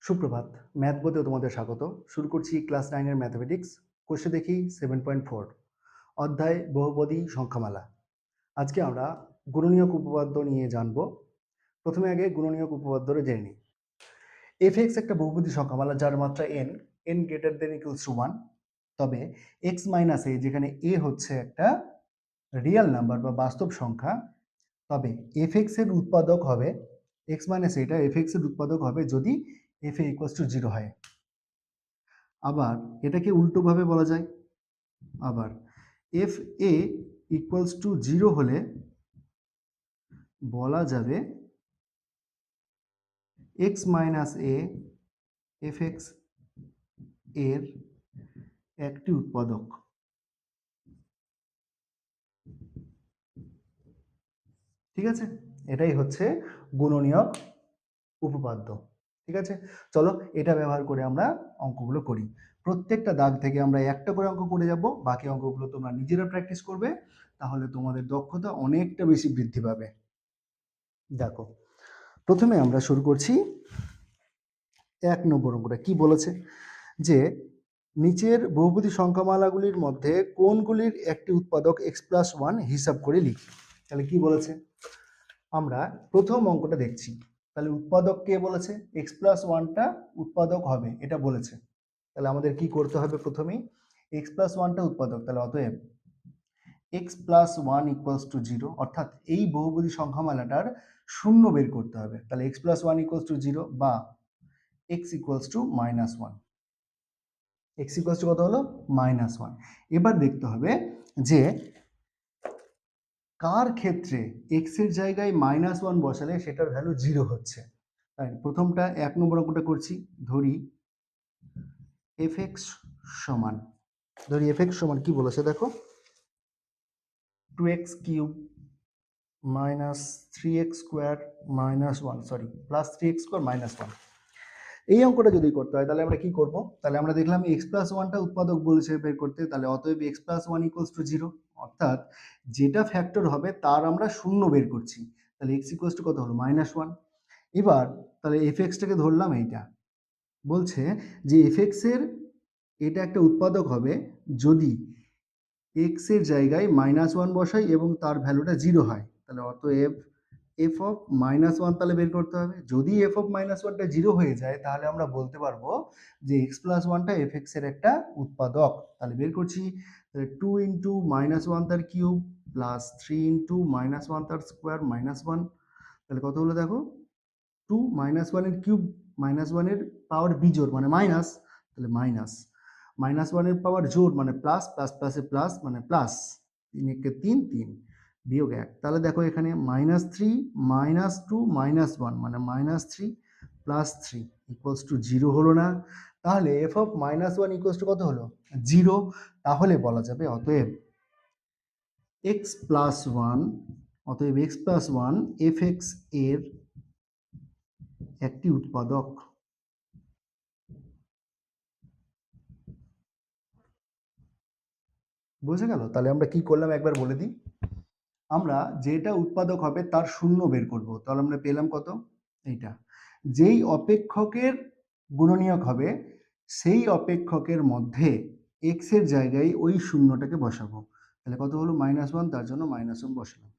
সুপ্রভাত। ম্যাথ বইতে তোমাদের স্বাগত। শুরু করছি ক্লাস 9 এর ম্যাথমেটিক্স। কোষে দেখি 7.4 অধ্যায় বহুপদী সংখ্যামালা। আজকে আমরা গুণনীয়ক উপপাদ্য নিয়ে জানব। প্রথমে আগে গুণনীয়ক উপপাদ্যটা জেনে নিই। f(x) একটা বহুপদী সংখ্যামালা যার মাত্রা n greater than equals to 1। তবে x minus a, যেখানে a হচ্ছে একটা রিয়েল নাম্বার বা বাস্তব সংখ্যা, তবে f(x) এর উৎপাদক হবে x minus a, এটা f(x) এর উৎপাদক হবে যদি f a equals to 0 হয়। আবার এটাকে উল্টোভাবে বলা যায়। আবার এফ এ ইকুয়ালস টু 0 হলে বলা যাবে x minus A F x এর একটি উৎপাদক। ঠিক আছে, এটাই হচ্ছে গুণনীয়ক উপপাদ্য। ঠিক আছে, চলো এটা ব্যবহার করে আমরা অঙ্কগুলো করি। প্রত্যেকটা দাগ থেকে আমরা একটা করে অঙ্ক করে যাব, বাকি অঙ্কগুলো তোমরা নিজেরা প্র্যাকটিস করবে, তাহলে তোমাদের দক্ষতা অনেকটা বেশি বৃদ্ধি পাবে। দেখো, প্রথমে আমরা শুরু করছি 1 নম্বর অঙ্কটা। কি বলেছে যে নিচের বহুপদী সংখ্যামালাগুলির মধ্যে কোনগুলির একটি উৎপাদক x+1 হিসাব করে লিখি। তাহলে কি বলেছে, আমরা প্রথম অঙ্কটা দেখছি। তাহলে উৎপাদক কে বলেছে, x+1টা উৎপাদক হবে এটা বলেছে। তাহলে আমাদের কি করতে হবে, প্রথমেই x+1টা উৎপাদক। তাহলে অতএব x+1 equals to 0, অর্থাৎ এই বহুপদী সংখ্যামালাটার শূন্য বের করতে হবে। তাহলে x+1 equals to 0 বা x equals to -1। x equals to কত হলো, -1। এবার দেখতে হবে যে কার ক্ষেত্রে x এর জায়গায় -1 বসালে সেটার ভ্যালু 0 হচ্ছে। তাই প্রথমটা 1 নম্বর অঙ্কটা করছি। ধরি fx সমান, কি বলেছে দেখো, 2x cube minus 3x square minus 1, sorry plus 3x square minus 1। এই অঙ্কটা যদি করতে হয় তাহলে আমরা কি করব, তাহলে আমরা দেখলাম x+1টা উৎপাদক বলেছে বের করতে, তাহলে অতএব x+1 equals to 0, অর্থাৎ যেটা ফ্যাক্টর হবে তার আমরা শূন্য বের করছি। তাহলে x equals to কত হলো, -1। এবার তাহলে fx-টাকে ধরলাম, এইটা বলছে যে fx এর এটা একটা উৎপাদক হবে যদি x এর জায়গায় -1 বসাই এবং তার ভ্যালুটা 0 হয়। তাহলে অতএব f of -1 তাহলে বের করতে হবে। যদি f of -1টা 0 হয়ে যায় তাহলে আমরা বলতে পারবো যে x+1টা fx এর একটা উৎপাদক। তাহলে বের করছি, তাহলে 2 ইন্টু -1 তার কিউব প্লাস 3 ইন্টু -1 তার স্কোয়ার মাইনাস 1। তাহলে কত হলো দেখো, 2 -1 এর কিউব, -1 এর পাওয়ার বিজোড় মানে মাইনাস, তাহলে মাইনাস, -1 এর পাওয়ার জোড় মানে প্লাস, প্লাস প্লাসে প্লাস মানে প্লাস, 3 একে 3, 3 বিয়োগ 1। তাহলে দেখো এখানে -3 -2 -1 মানে -3 প্লাস 3 ইকুয়ালস টু 0 হলো না। তাহলে f অফ -1 ইকুয়ালস টু কত হলো, 0। তাহলে বলা যাবে অতএব x+1, অতএব x+1 fx এর একটি উৎপাদক। বুঝে গেল? তাহলে আমরা কি করলাম একবার বলে দিই। আমরা যেটা উৎপাদক হবে তার শূন্য বের করব। তাহলে আমরা পেলাম কত, এইটা। যেই অপেক্ষকের গুণনীয়ক হবে সেই অপেক্ষকের মধ্যে x এর জায়গায় ওই শূন্যটাকে বসাবো। তাহলে কত হলো, -1, তার জন্য -1 বসালাম।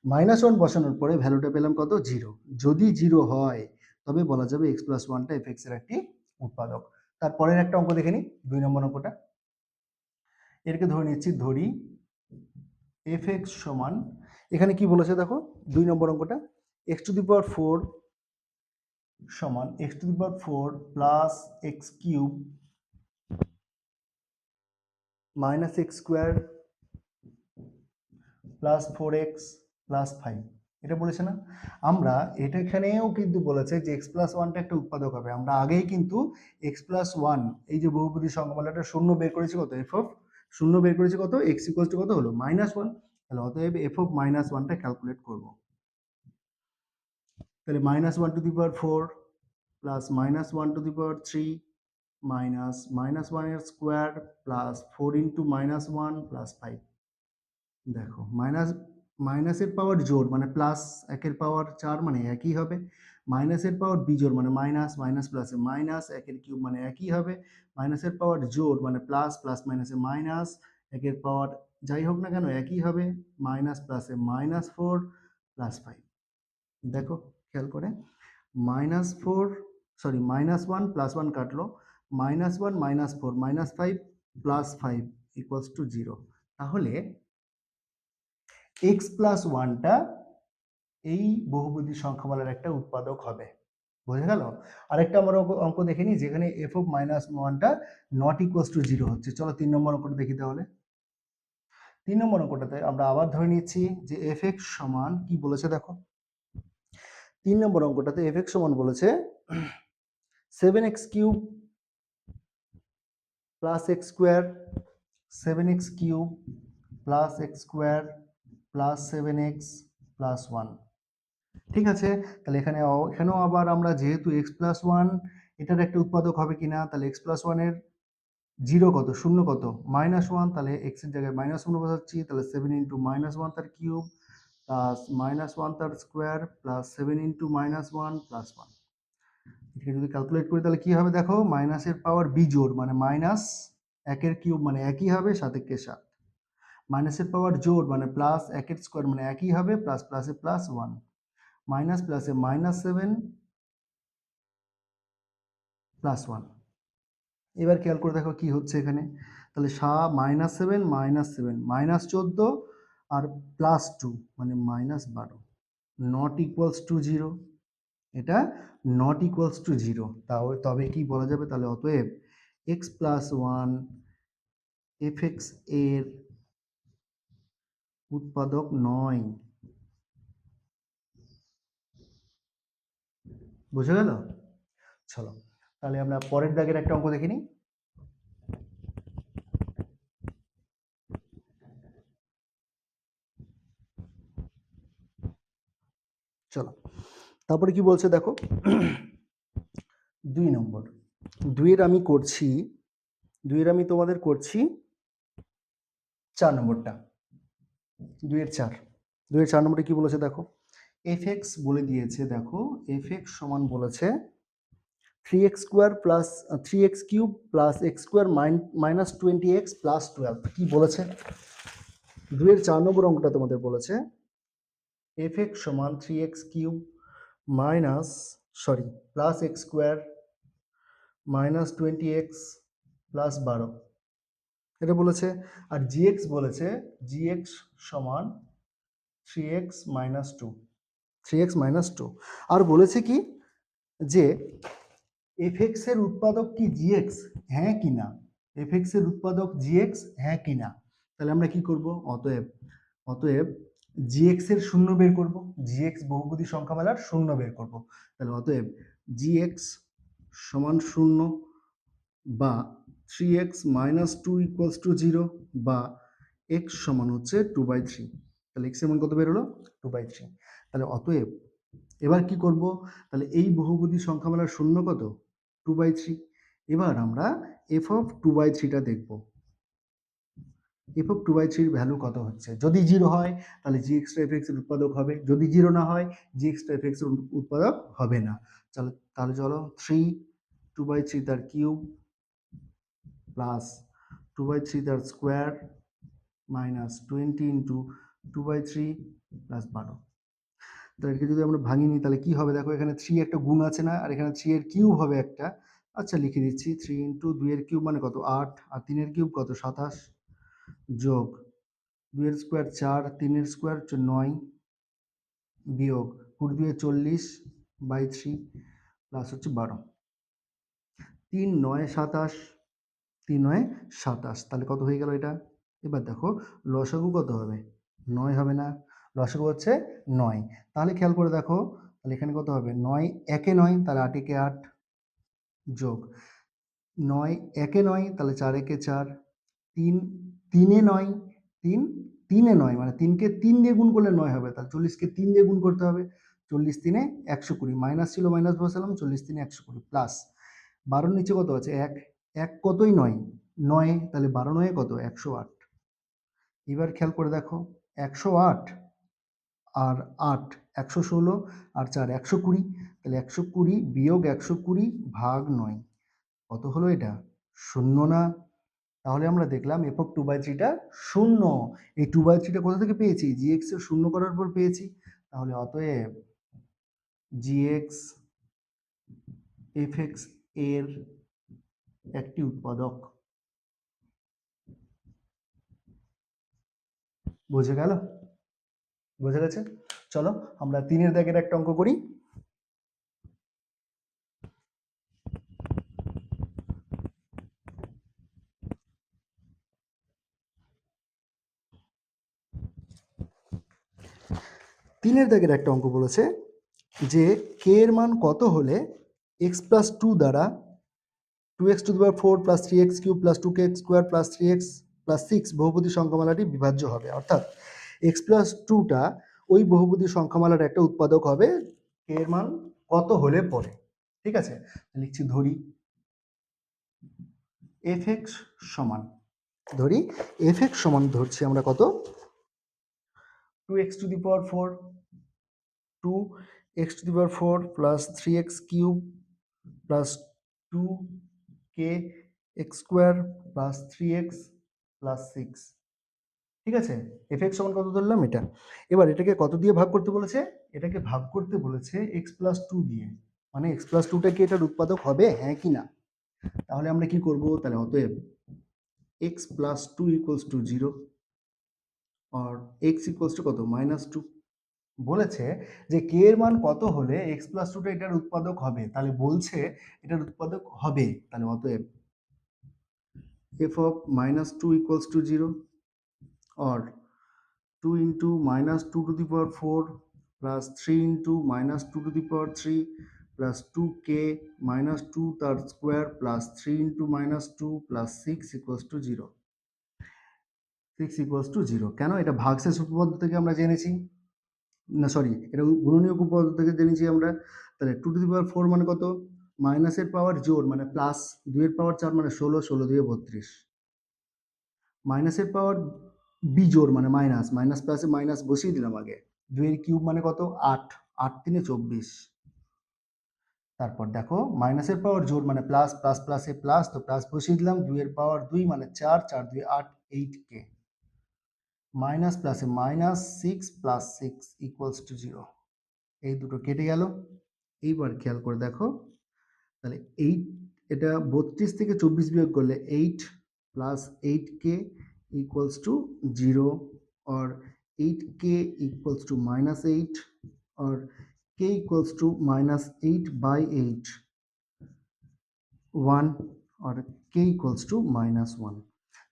-1 বসানোর পরে ভ্যালুটা পেলাম কত, 0। যদি 0 হয় তবে বলা যাবে x+1টা fx এর একটি উৎপাদক। তারপরের একটা অঙ্ক দেখে নিই, 2 নম্বর অঙ্কটা। এটাকে ধরে নিচ্ছি, ধরি fx সমান, এখানে কি বলেছে দেখো 2 নম্বর অঙ্কটা, x⁴ সমান x⁴ plus x cube minus x square plus 4x plus 5, এটা বলেছে না। আমরা এটা এখানেও কিন্তু বলেছে যে x+1টা একটা উৎপাদক হবে। আমরা আগেই কিন্তু x+1 এই যে বহুপদী সংখ্যামালাটা শূন্য বের করেছি কত, f অফ শূন্য বের করেছি কত, x ইকুয়ালস টু কত হলো, -1। তাহলে অতএব f অফ -1টা ক্যালকুলেট করব। তাহলে -1⁴ প্লাস -1⁻³ মাইনাস -1 এর স্কোয়ার প্লাস 4 ইন্টু -1 প্লাস 5। দেখো মাইনাসের পাওয়ার জোড় মানে প্লাস, 1 এর পাওয়ার 4 মানে একই হবে, মাইনাসের পাওয়ার বিজোড় মানে মাইনাস, মাইনাস প্লাসে মাইনাস, একের কিউব মানে একই হবে, মাইনাসের পাওয়ার জোড় মানে প্লাস, প্লাস মাইনাসে মাইনাস, একের পাওয়ার যাই হোক না কেন একই হবে, মাইনাস প্লাসে -4 +5। দেখো খেয়াল করে, -4 সরি -1 +1 কাটলো, -1 -4 -5 +5 = 0। তাহলে x + 1টা এই বহুপদী সংখ্যামালার একটা উৎপাদক হবে। বোঝা গেল? আরেকটা আমরা অঙ্ক দেখে নিই যেখানে f of -1টা নট ইকুয়ালস টু 0 হচ্ছে। চলো 3 নম্বর অঙ্কটা দেখি তাহলে। 3 নম্বর অঙ্কটাতে আমরা আবার ধরে নিচ্ছি যে fx সমান কি বলেছে দেখো। 3 নম্বর অঙ্কটাতে fx সমান বলেছে 7x³ plus x square, 7x³ plus x square plus 7x plus 1। ঠিক আছে, তাহলে এখানেও আবার আমরা যেহেতু x প্লাস 1 এটার একটা উৎপাদক হবে কিনা, তাহলে x প্লাস 1 এর 0 কত, শূন্য কত, -1, তাহলে x এর জায়গায় -1 বসাচ্ছি, তাহলে 7 × -1 তার কিউব প্লাস -1 তার স্কোয়ার প্লাস 7 × -1 প্লাস 1। এটাকে যদি ক্যালকুলেট করি তাহলে কি হবে দেখো, মাইনাসের পাওয়ার বিজোড় মানে মাইনাস, একের কিউব মানে একই হবে, 7 × 7, মাইনাসের পাওয়ার জোড় মানে প্লাস, একের স্কোয়ার মানে একই হবে, প্লাস প্লাসে প্লাস 1, মাইনাস প্লাসে -7 প্লাস 1। এবার খেয়াল করে দেখো কি হচ্ছে এখানে, তাহলে -7 -14 আর +2 মানে -12 নট ইকুয়ালস টু 0। এটা নট ইকুয়ালস টু 0, তবে কি বলা যাবে, তাহলে অতএব x + 1 fx এর উৎপাদক নয়। বুঝে গেল? চলো তাহলে আমরা পরের দাগের একটা অঙ্ক দেখে নিই। চলো তারপরে কি বলছে দেখো, 2 নম্বর, 2-এর আমি করছি, 2-এর আমি তোমাদের করছি 4 নম্বরটা, 2-এর 4, 2-এর 4 নম্বরে কি বলেছে দেখো, fx বলে দিয়েছে দেখো, fx সমান বলেছে 3x² plus 3x³ plus x² minus 20x plus 12। কি বলেছে 2-এর 4 নম্বর অঙ্কটা তোমাদের বলেছে fx সমান 3x³ minus plus x² minus 20x plus 12 এটা বলেছে, আর gx বলেছে gx সমান 3x মাইনাস 2, 3x মাইনাস 2। আর বলেছে কি যে fx এর উৎপাদক কি gx, হ্যাঁ কি না, fx এর উৎপাদক gx হ্যাঁ কি না। তাহলে আমরা কি করব, অতএব gx এর শূন্য বের করব, gx বহুপদী সংখ্যামালার শূন্য বের করব। তাহলে অতএব gx সমান 0 বা 3x মাইনাস 2 ইকুয়ালস টু 0 বা x সমান হচ্ছে 2/3। তাহলে x এর মান কত বের হলো, 2/3। তাহলে অতএব এবার কি করব, তাহলে এই বহুপদী সংখ্যামালার শূন্য কত, 2/3। এবার আমরা f of 2/3টা দেখব, f of 2/3 ভ্যালু কত হচ্ছে। যদি 0 হয় তাহলে gx টা fx এর উৎপাদক হবে, যদি 0 না হয় gx টা fx এর উৎপাদক হবে না। তাহলে চলো 3 2/3 তার কিউব প্লাস 2/3 তার স্কোয়ার মাইনাস 20 × 2/3 প্লাস 12। তো এটাকে যদি আমরা ভাঙি নিই তাহলে কি হবে দেখো, এখানে 3 একটা গুণ আছে না, আর এখানে 3 এর কিউব হবে একটা। আচ্ছা লিখে দিচ্ছি, 3 × 2 এর কিউব মানে কত 8, আর 3 এর কিউব কত 27, যোগ 2 এর স্কোয়ার 4, 3 এর স্কোয়ার 9, বিয়োগ 4 × 2 = 40/3 প্লাস হচ্ছে 12, 3 × 9 = 27, 3 × 9 = 27। তাহলে কত হয়ে গেল এটা। এবার দেখো লসাগু কত হবে, 9 হবে না, লসাগু হচ্ছে 9। তাহলে খেয়াল করে দেখো, তাহলে এখানে কত হবে, 9 একে 9 তাহলে 8 একে 8, যোগ 9 একে 9 তাহলে 4 একে 4, 3 3 এ 9, 3 3 এ 9 মানে 3 কে 3 দিয়ে গুণ করলে 9 হবে, তাহলে 40 কে 3 দিয়ে গুণ করতে হবে, 40 3 এ 120, মাইনাস ছিল মাইনাস বসালাম, 40 3 এ 120 প্লাস 12 এর নিচে কত আছে 1, 1 কতই 9, 9, তাহলে 12 9 কত 108। এবার খেয়াল করে দেখো 108 আর 8 116 আর 4 120, তাহলে 120 বিয়োগ 120 ভাগ 9 কত হলো এটা? 0 না? তাহলে আমরা দেখলাম এফ অফ 2/3টা 0। এই 2/3টা কোথা থেকে পেয়েছি? জিএক্স এর 0 করার পর পেয়েছি। তাহলে অতএব জিএক্স এফ এক্স এর একটি উৎপাদক। বুঝে গেল? বোঝা গেছে? চলো আমরা 3-এর দাগের একটা অঙ্ক করি। তিনের দাগের একটা অঙ্ক বলেছে যে কে এর মান কত হলে এক্স প্লাস 2 দ্বারা 2x to the power 4 plus 3x cube plus 2k square plus 3x plus 6 বহুপদী সংখ্যামালাটি বিভাজ্য হবে। অর্থাৎ x প্লাস 2টা ওই বহুপদী সংখ্যামালার একটা উৎপাদক হবে কে এর মান কত হলে পরে। ঠিক আছে, লিখছি ধরি এফ এক্স সমান, ধরি এফ এক্স সমান ধরছি আমরা কত, 2x to the power 4, 2x to the power 4 plus 3x cube plus 2k x square plus 3x plus 6। ঠিক আছে, এফ এক্স সমান কত ধরলাম এটা। এবার এটাকে কত দিয়ে ভাগ করতে বলেছে? এটাকে ভাগ করতে বলেছে এক্স প্লাস 2 দিয়ে। মানে এক্স প্লাস 2টা কি এটার উৎপাদক হবে, হ্যাঁ কি না? তাহলে আমরা কি করব? তাহলে অতএব এক্স প্লাস 2 ইকুয়ালস টু 0 আর এক্স ইকুয়ালস টু কত, -2। বলেছে যে কে এর মান কত হলে এক্স প্লাস 2টা এটার উৎপাদক হবে, তাহলে বলছে এটার উৎপাদক হবে। তাহলে অতএব F of -2 equals to 0 or 2 into -2 to the power 4 plus 3 into -2 to the power 3 plus 2k -2 তার square plus 3 into -2 plus 6 equals to 0। 6 equals to 0 কেন? এটা ভাগশেষ উপপাদ্য থেকে আমরা জেনেছি, না সরি, এটা গুণনীয়ক উপপাদ্য থেকে জেনেছি আমরা। তাহলে 2 to the power 4 মানে কত? মাইনাসের পাওয়ার জোর মানে প্লাস, 2 এর পাওয়ার 4 মানে 16, 16 দিয়ে 32, মাইনাসের পাওয়ার বিজোড় মানে মাইনাস, মাইনাস প্লাসে মাইনাস বসিয়ে দিলাম আগে, 2 এর কিউব মানে কত? 8, 8 3 24। তারপর দেখো মাইনাসের পাওয়ার জোড় মানে প্লাস, প্লাস প্লাসে প্লাস, তো প্লাস বসিয়ে দিলাম, 2 এর পাওয়ার 2 মানে 4, 4 2 8, 8k মাইনাস প্লাসে মাইনাস 6 প্লাস 6 ইকুয়ালস টু 0। এই দুটো কেটে গেল। এইবার খেয়াল করে দেখো, তাহলে 8, এটা 32 থেকে 24 বিয়োগ করলে 8 plus 8k equals to 0 or 8k equals to -8 or k equals to -8/8 1 or k equals to -1।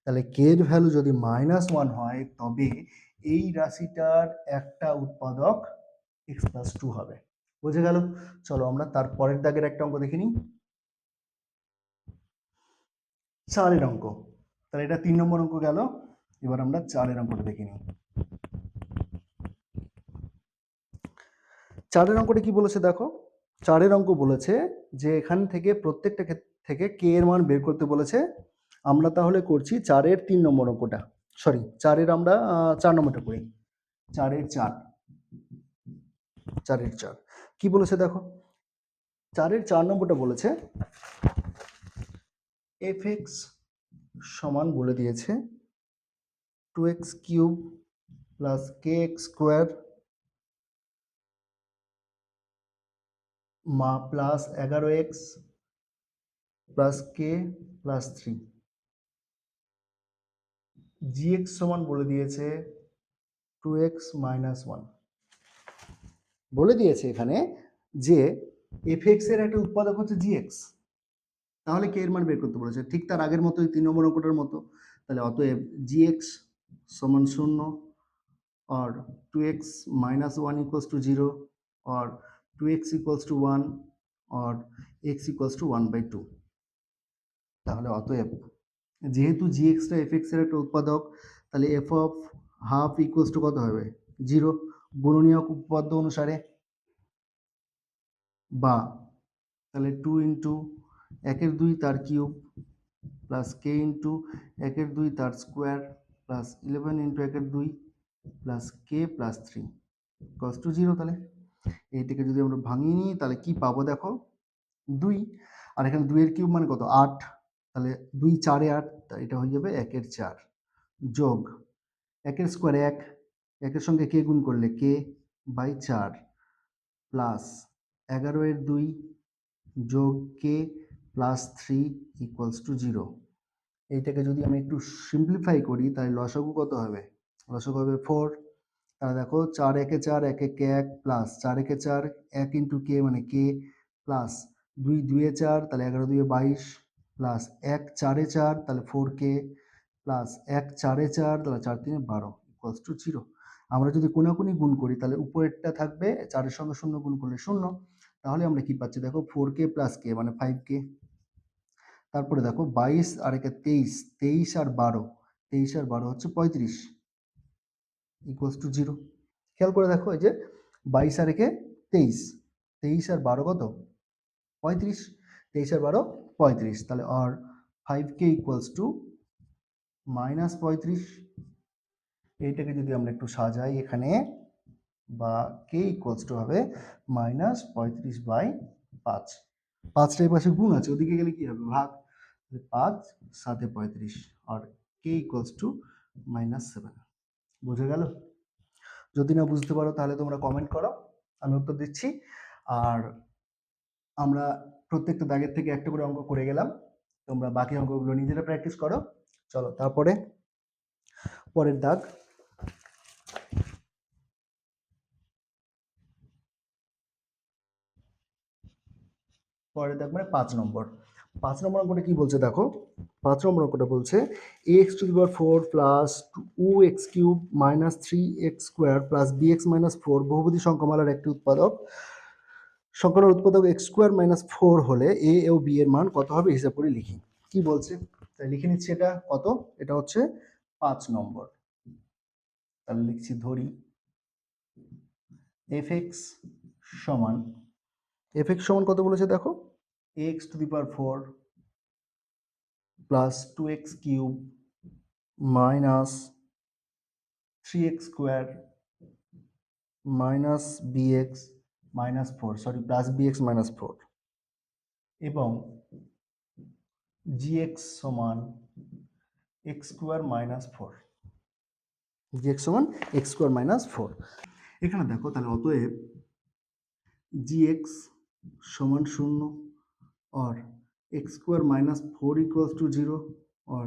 তাহলে k এর ভ্যালু যদি -1 হয় তবে এই রাশিটার একটা উৎপাদক x প্লাস 2 হবে। বুঝে গেল? চলো আমরা তার পরের দাগের একটা অঙ্ক দেখে নিই, 4-এর অঙ্ক। তাহলে এটা 3 নম্বর অঙ্ক গেল, এবার আমরা 4-এর অঙ্কটা দেখে নিই। 4-এর অঙ্কটা কি বলেছে দেখো, 4-এর অঙ্ক বলেছে যে এখান থেকে প্রত্যেকটা থেকে কে এর মান বের করতে বলেছে। আমরা তাহলে করছি 4-এর 3 নম্বর অঙ্কটা, সরি 4-এর আমরা 4 নম্বরটা করি। 4-এর 4, 4-এর 4 কি বলেছে দেখো, 4-এর 4 নম্বরটা বলেছে এফ এক্স সমান বলে দিয়েছে 2x cube plus k x square plus 11x plus k plus 3। gx সমান বলে দিয়েছে 2x মাইনাস 1। বলে দিয়েছে এখানে যে fx এর একটা উৎপাদক হচ্ছে gx, তাহলে কে এর মান বের করতে বলেছে, ঠিক তার আগের মতোই 3 নম্বর অঙ্কটার মতো। তাহলে অতএব gx সমান 0 or 2x minus 1 equals to 0 or 2x equals to 1 or x equals to 1/2। তাহলে অতএব যেহেতু gxটা fx এর একটা উৎপাদক, তাহলে f of half equals to কত হবে? 0 গুণনীয়ক উপপাদ্য অনুসারে, বা তাহলে 2 ইন্টু 1/2 তার কিউব প্লাস কে ইন্টু 1/2 তার square plus 11 into 1/2 plus k plus 3 equals to 0। তাহলে এইটাকে যদি আমরা ভাঙিয়ে নিই তাহলে কি পাবো দেখো, 2। আর এখানে 2 এর কিউব মানে কত, 8। তাহলে 2 4 8, এটা হয়ে যাবে 1 এর 4 যোগ 1 এর স্কোয়ার 1, 1 এর সঙ্গে কে গুণ করলে কে বাই 4 প্লাস 11 এর 2 যোগ কে প্লাস 3 ইকুয়ালস টু 0। এইটাকে যদি আমি একটু সিম্পলিফাই করি তাহলে লসাগু কত হবে, লসাগু হবে 4। তাহলে দেখো 4 একে 4, 1 একে 1 প্লাস 4 একে 4, 1 ইন্টু কে মানে কে প্লাস 2 2 এ 4, তাহলে 11 2 এ 22 প্লাস 1 4 এ 4, তাহলে 4 কে প্লাস 1 4 এ 4, তাহলে 4 3 এ 12 ইকুয়ালস টু 0। আমরা যদি কোনাকুনি গুণ করি তাহলে উপরেরটা থাকবে 4 এর সঙ্গে 0 গুণ করলে 0। তাহলে আমরা কি পাচ্ছি দেখো 4k প্লাস কে মানে 5k। তারপরে দেখো 22 আর একে 23, 23 আর 12, 23 আর 12 হচ্ছে 35 ইকুয়ালস টু 0। খেয়াল করে দেখো এই যে 22 আর একে 23, 23 আর 12 কত 35, 23 আর 12 35, তাহলে আর 5k ইকুয়ালস টু -35। এইটাকে যদি আমরা একটু সাজাই এখানে, বা কে ইকুয়ালস টু হবে -35/5। 5টার পাশে গুণ আছে, ওদিকে গেলে কি হবে ভাগ, 5 7 35 আর কে ইকুয়ালস টু -7। বুঝে গেল? যদি না বুঝতে পারো তাহলে তোমরা কমেন্ট করো, আমি উত্তর দিচ্ছি। আর আমরা প্রত্যেকটা দাগের থেকে একটা করে অঙ্ক করে গেলাম, তোমরা বাকি অঙ্কগুলো নিজেরা প্র্যাকটিস করো। চলো তারপরে পরের দাগ। পরের দাগ মানে 5 নম্বর। 5 নম্বর অঙ্কটা কি বলছে দেখো, 5 নম্বর অঙ্কটা বলছে ax⁴ plus 2x³ minus 3x² plus bx-4 বহুপদী সংখ্যামালার একটি উৎপাদক, সংখ্যার উৎপাদক x² - 4 হলে a ও b এর মান কত হবে হিসাব করে লিখি। কি বলছে তাই লিখে নিচ্ছি, এটা কত, এটা হচ্ছে 5 নম্বর। তাহলে লিখছি ধরি fx সমান, fx সমান কত বলেছে দেখো, ax⁴ plus 2x³ minus 3x² minus bx-4, sorry plus bx-4 এবং gx সমান x²-4, gx সমান x²-4। এখানে দেখো তাহলে অতএব gx সমান 0 और x²-4 इक्वल्स टू 0 और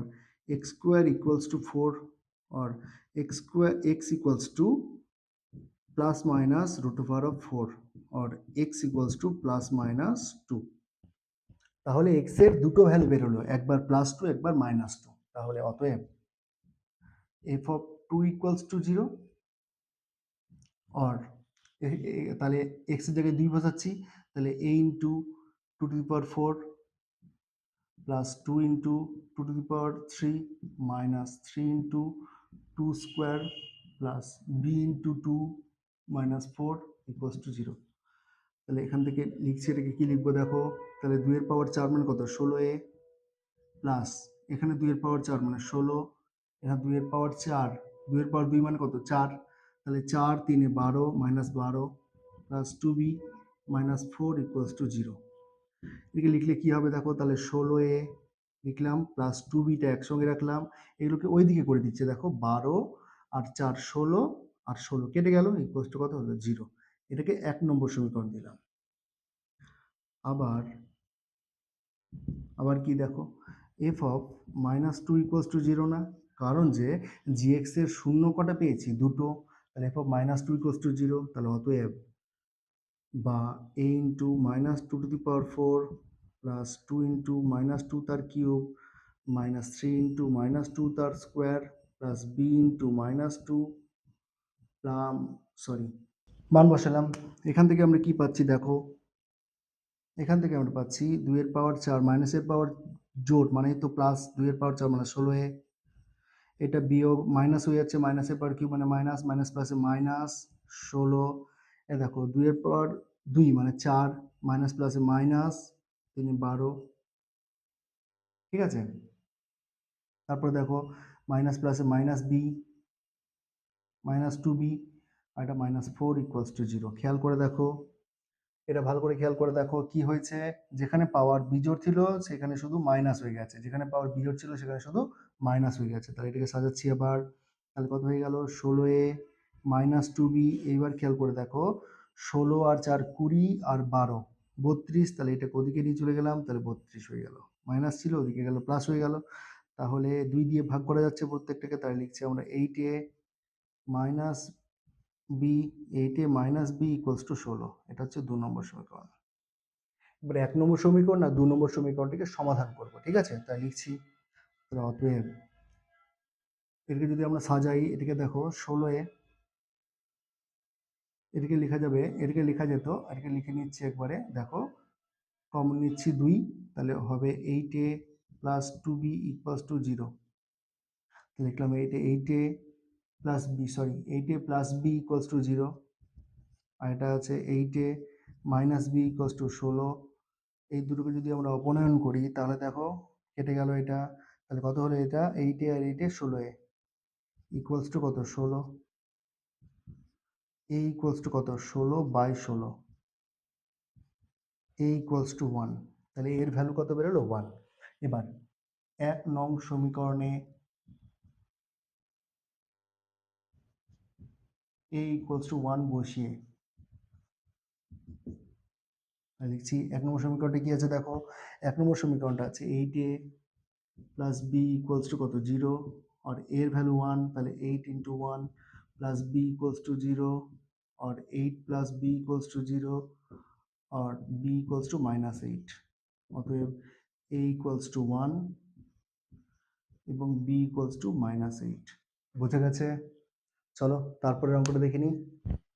x² इक्वल्स टू 4 और x इक्वल्स टू +-√4 और x इक्वल्स टू +-2। তাহলে x এর দুটো ভ্যালু বের হলো, একবার +2 একবার -2। তাহলে অতএব f(2) ইকুয়ালস টু 0 और তাহলে x এর জায়গায় 2 বসাচ্ছি, তাহলে a into 2⁴ plus 2 into 2⁴ minus 3 into 2² plus b into 2 minus 4 equals to 0। তাহলে এখান থেকে লিখছি, এটাকে কি লিখবো দেখো, তাহলে 2 এর পাওয়ার 4 মানে কত 16a প্লাস এখানে 2 এর পাওয়ার 4 মানে 16, এখানে 2 এর পাওয়ার 4, 2 এর পাওয়ার 2 মানে কত 4, তাহলে 4 3 এ 12 minus 12 plus 2b minus 4 equals to 0। এদিকে লিখলে কি হবে দেখো, তাহলে 16a লিখলাম প্লাস 2bটা একসঙ্গে রাখলাম, এগুলোকে ওই দিকে করে দিচ্ছে দেখো, 12 আর 4 16 আর 16 কেটে গেল, ইকুয়ালস টু কত হলো 0। এটাকে 1 নম্বর সমীকরণ দিলাম। আবার কি দেখো, f(-2) ইকুয়ালস টু 0 না, কারণ যে gx এর শূন্য কটা পেয়েছি, দুটো, তাহলে f(-2) ইকুয়ালস টু 0, তাহলে অতএব বা a ইন্টু -2⁴ প্লাস 2 ইন্টু -2 তার কিউব মাইনাস 3 ইন্টু -2 তার square plus b into -2 sorry মান বসালাম। এখান থেকে আমরা কি পাচ্ছি দেখো, এখান থেকে আমরা পাচ্ছি 2 এর পাওয়ার 4 মাইনাসের পাওয়ার জোর মানে তো প্লাস, 2 এর পাওয়ার 4 মানে 16a, এটা বিয়োগ মাইনাস হয়ে যাচ্ছে, মাইনাসের পাওয়ার কিউব মানে মাইনাস, মাইনাস প্লাসে মাইনাস 16, এ দেখো 2 এর পাওয়ার 2 মানে 4 মাইনাস প্লাসে মাইনাস 3 12, ঠিক আছে। তারপর দেখো মাইনাস প্লাসে মাইনাস বি মাইনাস 2b আর এটা -4 = 0। খেয়াল করে দেখো, এটা ভালো করে খেয়াল করে দেখো কি হয়েছে। যেখানে পাওয়ার বিজোড় ছিল সেখানে শুধু মাইনাস হয়ে গেছে, যেখানে পাওয়ার বিজোড় ছিল সেখানে শুধু মাইনাস হয়ে গেছে। তাহলে এটাকে সাজাচ্ছি আবার। তাহলে কত হয়ে গেল, 16a -2b। এইবার খেয়াল করে দেখো, 16 আর 4 20 আর 12 32। তাহলে এটাকে ওদিকে নিয়ে চলে গেলাম, তাহলে 32 হয়ে গেল। মাইনাস ছিল ওদিকে গেল প্লাস হয়ে গেল। তাহলে 2 দিয়ে ভাগ করা যাচ্ছে প্রত্যেকটাকে, তাহলে লিখছি আমরা 8a minus b, 8a minus b equals to 16। এটা হচ্ছে 2 নম্বর সমীকরণ। এবার 1 নম্বর সমীকরণ আর 2 নম্বর সমীকরণটিকে সমাধান করব, ঠিক আছে? তাই লিখছি, তাহলে অতএব এটাকে যদি আমরা সাজাই, এটাকে দেখো 16a, এটাকে লেখা যাবে, এটাকে লেখা যেত, এটাকে লিখে নিচ্ছি একবারে। দেখো কমন নিচ্ছি 2, তাহলে হবে 8a plus 2b equals to 0। লিখলাম 8a plus b, sorry 8a plus b equals to 0। আর এটা আছে 8a minus b equals to 16। এই দুটোকে যদি আমরা অপনয়ন করি তাহলে দেখো কেটে গেল এটা। তাহলে কত হলো, এটা 8a R 8a 16a equals to কত, 16। a ইকুয়ালস টু কত, 16/16। a equals to 1। তাহলে এর ভ্যালু কত বেরোলো, 1। এবার 1 নং সমীকরণে a ইকুয়ালস টু 1 বসিয়ে লিখছি 1 নম্বর সমীকরণটা কি আছে দেখো। 1 নম্বর সমীকরণটা আছে 8a plus B equals to कत 0 और a এর ভ্যালু 1, তাহলে 8 × 1 प्लस b इक्वल्स टू 0 और 8 प्लस b इक्वल्स टू 0 और b इक्वल्स टू -8। অতএব a ইকুয়ালস টু 1 এবং b ইকুয়ালস টু -8। বুঝে গেছে? চলো তারপরের অঙ্কটা দেখে নিই।